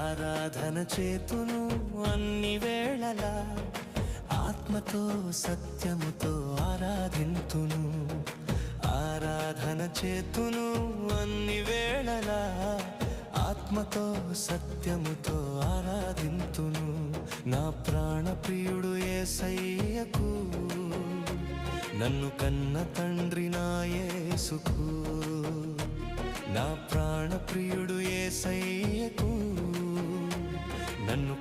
ఆరాధన చేతును అన్ని వేళలా, ఆత్మతో సత్యముతో ఆరాధింతును. ఆరాధన చేతును అన్ని వేళలా, ఆత్మతో సత్యముతో ఆరాధింతును. నా ప్రాణ ప్రియుడు యేసయ్యకు, నన్ను కన్న తండ్రి నా యేసుకు. నా ప్రాణ ప్రియుడు యేసయ్యకు, నన్ను